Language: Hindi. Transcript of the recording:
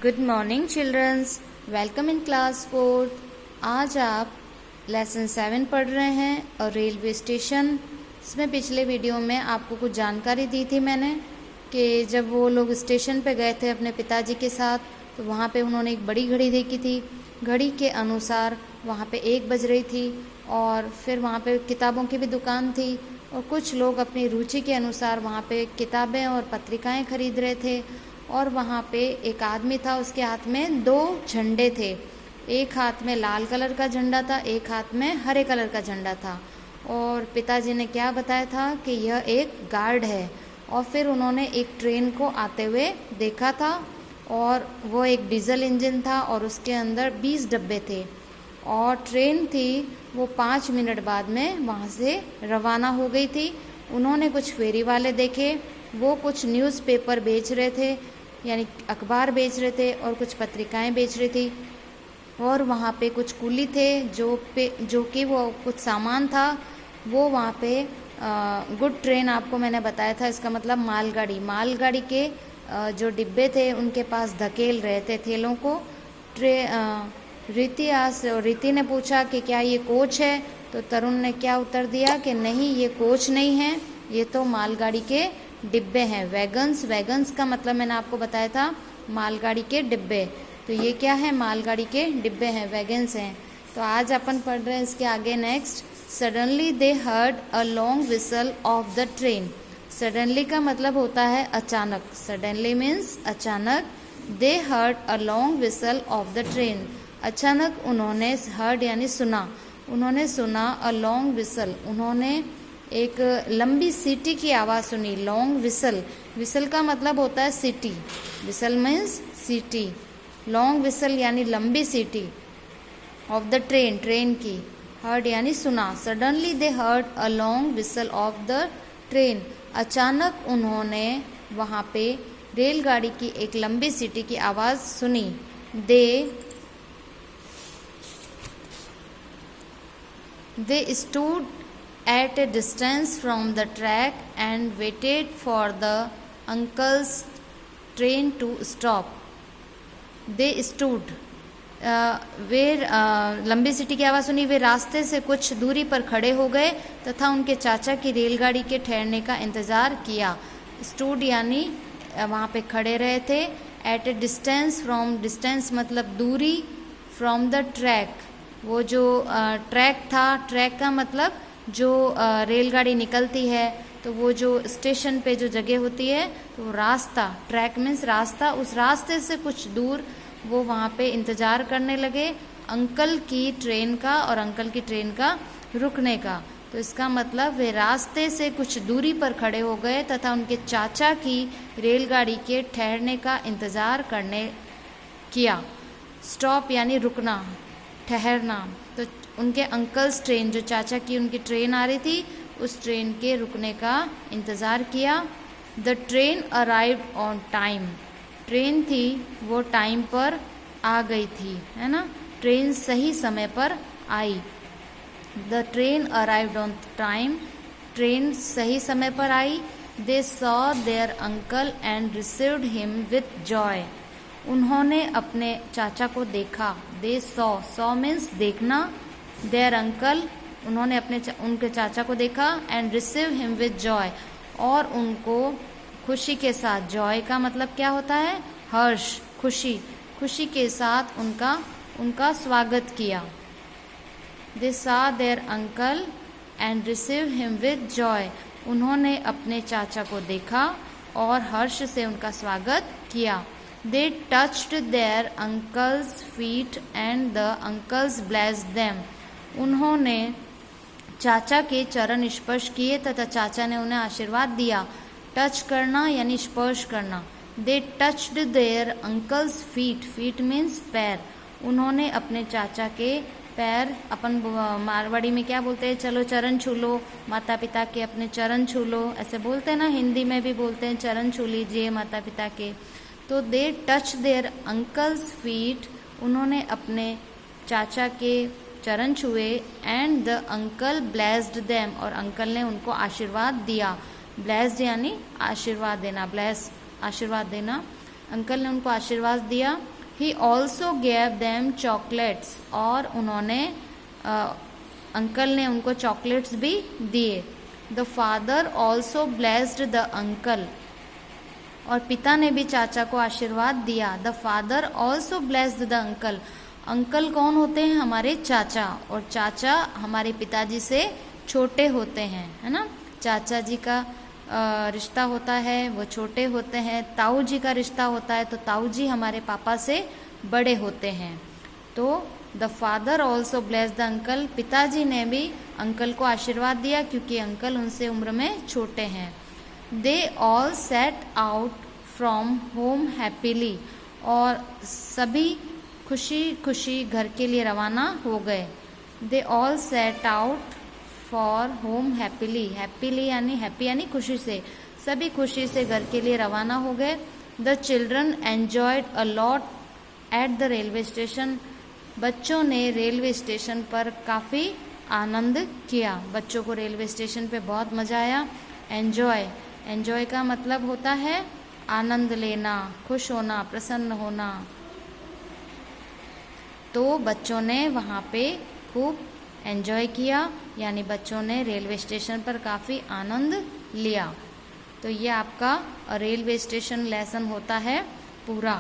Good morning childrens, welcome in class 4। आज आप लेसन 7 पढ़ रहे हैं और रेलवे स्टेशन। इसमें पिछले वीडियो में आपको कुछ जानकारी दी थी मैंने कि जब वो लोग स्टेशन पे गए थे अपने पिताजी के साथ, तो वहाँ पे उन्होंने एक बड़ी घड़ी देखी थी। घड़ी के अनुसार वहाँ पे 1 बज रही थी और फिर वहाँ पे किताबों की भी दुकान थी और कुछ लोग अपनी रुचि के अनुसार वहाँ पे किताबें और पत्रिकाएं खरीद रहे थे। और वहाँ पे एक आदमी था, उसके हाथ में 2 झंडे थे। एक हाथ में लाल कलर का झंडा था, एक हाथ में हरे कलर का झंडा था। और पिताजी ने क्या बताया था कि यह एक गार्ड है। और फिर उन्होंने एक ट्रेन को आते हुए देखा था और वो एक डीजल इंजन था और उसके अंदर 20 डब्बे थे और ट्रेन थी वो 5 मिनट बाद में वहाँ से रवाना हो गई थी। उन्होंने कुछ फेरी वाले देखे, वो कुछ न्यूज़पेपर बेच रहे थे, यानी अखबार बेच रहे थे और कुछ पत्रिकाएं बेच रही थी। और वहाँ पे कुछ कुली थे जो कि वो कुछ सामान था वो वहाँ पे गुड ट्रेन, आपको मैंने बताया था इसका मतलब मालगाड़ी के जो डिब्बे थे उनके पास धकेल रहे थे थैलों को। रीति ने पूछा कि क्या ये कोच है, तो तरुण ने क्या उत्तर दिया कि नहीं, ये कोच नहीं है, ये तो मालगाड़ी के डिब्बे हैं। वैगन्स का मतलब मैंने आपको बताया था मालगाड़ी के डिब्बे। तो ये क्या है, मालगाड़ी के डिब्बे हैं, वैगन्स हैं। तो आज अपन पढ़ रहे हैं इसके आगे next. Suddenly they heard a long whistle of the train. Suddenly का मतलब होता है अचानक। सडनली मीन्स अचानक। दे heard a long whistle of the train. अचानक उन्होंने हर्ड यानी सुना, उन्होंने सुना अ लॉन्ग विसल, उन्होंने एक लंबी सीटी की आवाज़ सुनी। लॉन्ग विसल, विसल का मतलब होता है सीटी, विसल मीन्स सीटी। लॉन्ग विसल यानी लंबी सीटी ऑफ द ट्रेन, ट्रेन की। हर्ड यानी सुना। Suddenly they heard a long whistle of the train. अचानक उन्होंने वहाँ पे रेलगाड़ी की एक लंबी सीटी की आवाज़ सुनी। They stood at a distance from the track and waited for the uncle's train to stop. They stood. वे लंबी सीटी की आवाज़ सुनी, वे रास्ते से कुछ दूरी पर खड़े हो गए तथा उनके चाचा की रेलगाड़ी के ठहरने का इंतज़ार किया। स्टूड यानी वहाँ पे खड़े रहे थे। At a distance, from, distance मतलब दूरी, फ्रॉम द ट्रैक, वो जो ट्रैक था, ट्रैक का मतलब जो रेलगाड़ी निकलती है, तो वो जो स्टेशन पे जो जगह होती है, तो रास्ता, ट्रैक मीन्स रास्ता, उस रास्ते से कुछ दूर वो वहाँ पे इंतज़ार करने लगे अंकल की ट्रेन का और अंकल की ट्रेन का रुकने का। तो इसका मतलब वे रास्ते से कुछ दूरी पर खड़े हो गए तथा उनके चाचा की रेलगाड़ी के ठहरने का इंतज़ार करने किया। स्टॉप यानी रुकना, ठहरना। तो उनके अंकल्स ट्रेन, जो चाचा की उनकी ट्रेन आ रही थी, उस ट्रेन के रुकने का इंतज़ार किया। The train arrived on time. Train थी वो टाइम पर आ गई थी, है ना, ट्रेन सही समय पर आई। The train arrived on time, train सही समय पर आई। They saw their uncle and received him with joy. उन्होंने अपने चाचा को देखा। दे सॉ मीन्स देखना। देयर अंकल, उन्होंने उनके चाचा को देखा। And receive him with joy, और उनको खुशी के साथ। जॉय का मतलब क्या होता है, हर्ष, खुशी, खुशी के साथ उनका स्वागत किया। They saw their uncle and receive him with joy. उन्होंने अपने चाचा को देखा और हर्ष से उनका स्वागत किया। They touched their uncle's feet and the uncles blessed them. उन्होंने चाचा के चरण स्पर्श किए तथा चाचा ने उन्हें आशीर्वाद दिया। टच करना यानी स्पर्श करना। They touched their uncle's feet. Feet means पैर। उन्होंने अपने चाचा के पैर, अपन मारवाड़ी में क्या बोलते हैं, चलो चरण छू लो, माता पिता के अपने चरण छू लो, ऐसे बोलते हैं ना। हिंदी में भी बोलते हैं चरण छू लीजिए माता पिता के। तो they touch there uncles feet, उन्होंने अपने चाचा के चरण छुए। And the uncle blessed them, और अंकल ने उनको आशीर्वाद दिया। ब्लेस्ड यानी आशीर्वाद देना, ब्लेस आशीर्वाद देना। अंकल ने उनको आशीर्वाद दिया। He also gave them chocolates, और उन्होंने अंकल ने उनको चॉकलेट्स भी दिए। The father also blessed the uncle, और पिता ने भी चाचा को आशीर्वाद दिया। The father also blessed the uncle, uncle कौन होते हैं? हमारे चाचा, और चाचा हमारे पिताजी से छोटे होते हैं, है ना। चाचा जी का रिश्ता होता है वो छोटे होते हैं, ताऊ जी का रिश्ता होता है तो ताऊ जी हमारे पापा से बड़े होते हैं। तो the father also bless the uncle, पिताजी ने भी अंकल को आशीर्वाद दिया क्योंकि अंकल उनसे उम्र में छोटे हैं। They all set out from home happily, और सभी खुशी खुशी घर के लिए रवाना हो गए। They all set out for home happily, happily यानी हैप्पी यानी खुशी से, सभी खुशी से घर के लिए रवाना हो गए। The children enjoyed a lot at the railway station, बच्चों ने रेलवे स्टेशन पर काफ़ी आनंद किया। बच्चों को रेलवे स्टेशन पे बहुत मज़ा आया। एन्जॉय, एन्जॉय का मतलब होता है आनंद लेना, खुश होना, प्रसन्न होना। तो बच्चों ने वहाँ पे खूब एन्जॉय किया, यानी बच्चों ने रेलवे स्टेशन पर काफ़ी आनंद लिया। तो ये आपका रेलवे स्टेशन लेसन होता है पूरा।